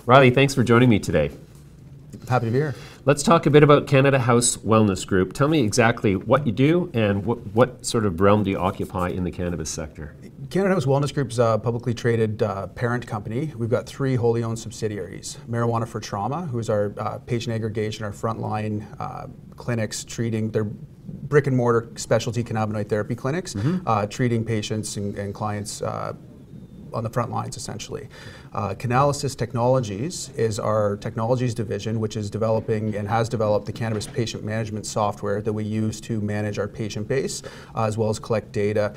Riley, thanks for joining me today. Happy to be here. Let's talk a bit about Canada House Wellness Group. Tell me exactly what you do and what sort of realm do you occupy in the cannabis sector? Canada House Wellness Group is a publicly traded parent company. We've got 3 wholly owned subsidiaries. Marijuana for Trauma, who is our patient aggregation, our frontline clinics treating their brick and mortar specialty cannabinoid therapy clinics, treating patients and clients on the front lines, essentially. Canalysis Technologies is our technologies division, which is developing and has developed the cannabis patient management software that we use to manage our patient base, as well as collect data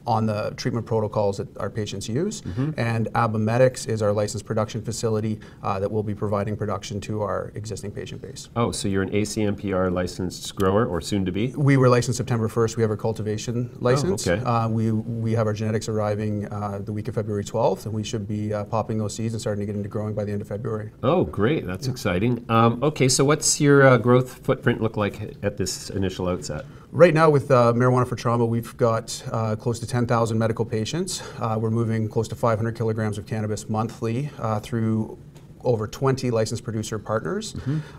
on the treatment protocols that our patients use. And Abomedics is our licensed production facility that will be providing production to our existing patient base. Oh, so you're an ACMPR licensed grower, or soon to be? We were licensed September 1st. We have our cultivation license. Oh, okay. We have our genetics arriving the week of February 12th, and we should be popping those seeds and starting to get into growing by the end of February. Oh, great. That's exciting. Okay, so what's your growth footprint look like at this initial outset? Right now with Marijuana for Trauma, we've got close to 10,000 medical patients. We're moving close to 500 kilograms of cannabis monthly through over 20 licensed producer partners.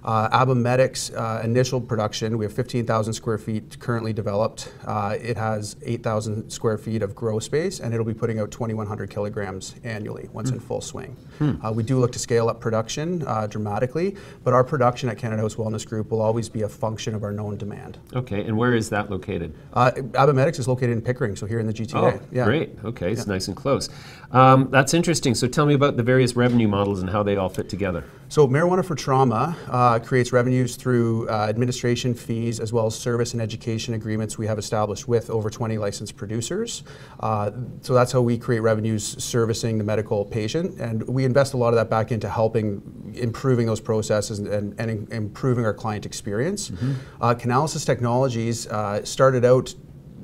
Abomedics initial production, we have 15,000 square feet currently developed. It has 8,000 square feet of grow space, and it'll be putting out 2,100 kilograms annually once in full swing. We do look to scale up production dramatically, but our production at Canada House Wellness Group will always be a function of our known demand. Okay, and where is that located? Abomedics is located in Pickering, so here in the GTA. Oh, great. Okay, it's nice and close. That's interesting. So tell me about the various revenue models and how they all fit together. So Marijuana for Trauma creates revenues through administration fees as well as service and education agreements we have established with over 20 licensed producers. So that's how we create revenues servicing the medical patient, and we invest a lot of that back into helping improving those processes and improving our client experience. Canalysis Technologies started out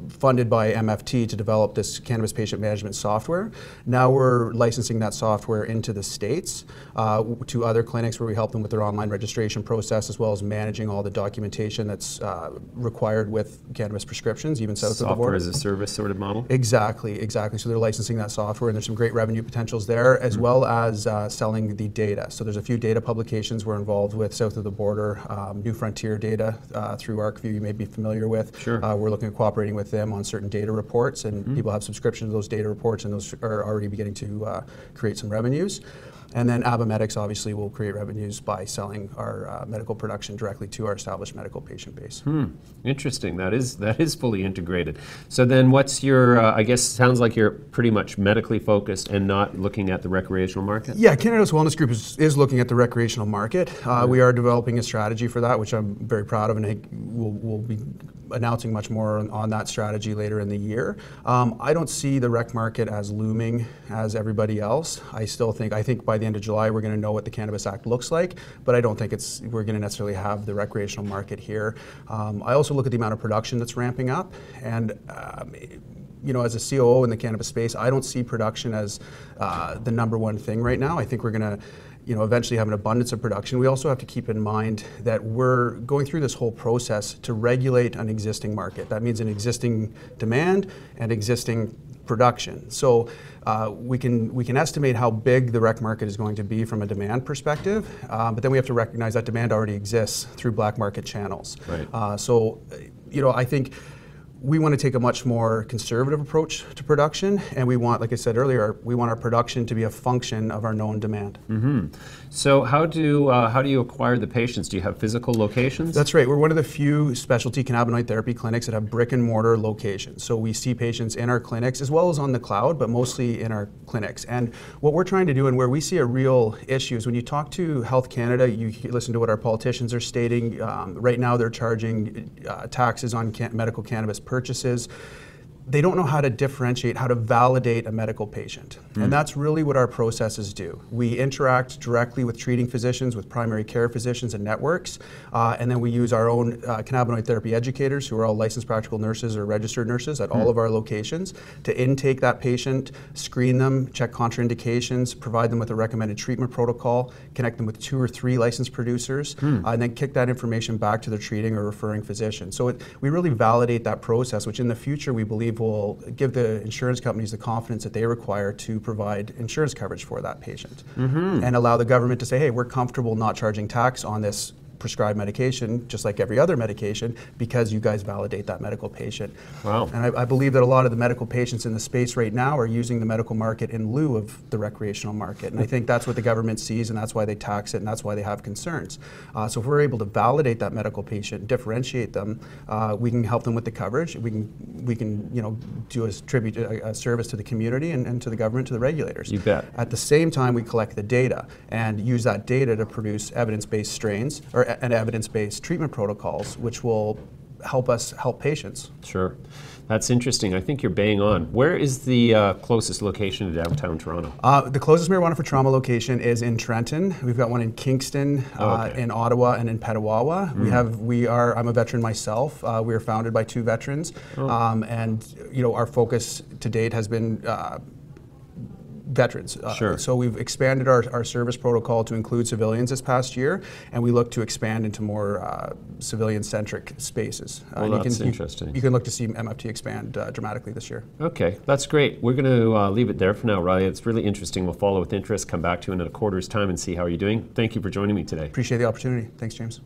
funded by MFT to develop this cannabis patient management software. Now we're licensing that software into the States to other clinics where we help them with their online registration process, as well as managing all the documentation that's required with cannabis prescriptions, even south of the border. Software as a service sort of model? Exactly. So they're licensing that software, and there's some great revenue potentials there, as well as selling the data. So there's a few data publications we're involved with south of the border, New Frontier data through ArcView you may be familiar with. Sure. We're looking at cooperating with them on certain data reports, and people have subscriptions to those data reports, and those are already beginning to create some revenues. And then Abomedics obviously will create revenues by selling our medical production directly to our established medical patient base. Interesting. That is fully integrated. So then what's your, I guess sounds like you're pretty much medically focused and not looking at the recreational market? Yeah, Canada House Wellness Group is looking at the recreational market. We are developing a strategy for that, which I'm very proud of, and I think we'll be announcing much more on that strategy later in the year. I don't see the rec market as looming as everybody else. I think by the end of July we're going to know what the Cannabis Act looks like, but I don't think we're going to necessarily have the recreational market here. I also look at the amount of production that's ramping up, and you know, as a COO in the cannabis space, I don't see production as the #1 thing right now. I think we're going to eventually have an abundance of production. We also have to keep in mind that we're going through this whole process to regulate an existing market. That means an existing demand and existing production. So we can estimate how big the rec market is going to be from a demand perspective, but then we have to recognize that demand already exists through black market channels. Right. So I think we want to take a much more conservative approach to production, and we want, like I said earlier, we want our production to be a function of our known demand. So how do you acquire the patients? Do you have physical locations? That's right. We're one of the few specialty cannabinoid therapy clinics that have brick and mortar locations. So we see patients in our clinics as well as on the cloud, but mostly in our clinics. And what we're trying to do, and where we see a real issue, is when you talk to Health Canada, you listen to what our politicians are stating. Right now they're charging taxes on medical cannabis purchases. They don't know how to differentiate, how to validate a medical patient. And that's really what our processes do. We interact directly with treating physicians, with primary care physicians and networks, and then we use our own cannabinoid therapy educators, who are all licensed practical nurses or registered nurses at all of our locations, to intake that patient, screen them, check contraindications, provide them with a recommended treatment protocol, connect them with 2 or 3 licensed producers, and then kick that information back to their treating or referring physician. So we really validate that process, which in the future we believe will give the insurance companies the confidence that they require to provide insurance coverage for that patient, and allow the government to say, hey, we're comfortable not charging tax on this prescribed medication, just like every other medication, because you guys validate that medical patient. Wow. And I believe that a lot of the medical patients in the space right now are using the medical market in lieu of the recreational market. And I think that's what the government sees, and that's why they tax it, and that's why they have concerns. So if we're able to validate that medical patient, differentiate them, we can help them with the coverage. We can do a service to the community and to the government, to the regulators. You bet. At the same time, we collect the data and use that data to produce evidence-based strains and evidence-based treatment protocols, which will help us help patients. Sure. That's interesting. I think you're bang on. Where is the closest location to downtown Toronto? The closest marijuana for trauma location is in Trenton. We've got one in Kingston, in Ottawa, and in Petawawa. I'm a veteran myself. We are founded by 2 veterans, and our focus to date has been veterans. Sure. So we've expanded our service protocol to include civilians this past year, and we look to expand into more civilian-centric spaces. Well, that's interesting. You can look to see MFT expand dramatically this year. Okay, that's great. We're going to leave it there for now, Riley. It's really interesting. We'll follow with interest, come back to you in a quarter's time and see how you're doing. Thank you for joining me today. Appreciate the opportunity. Thanks, James.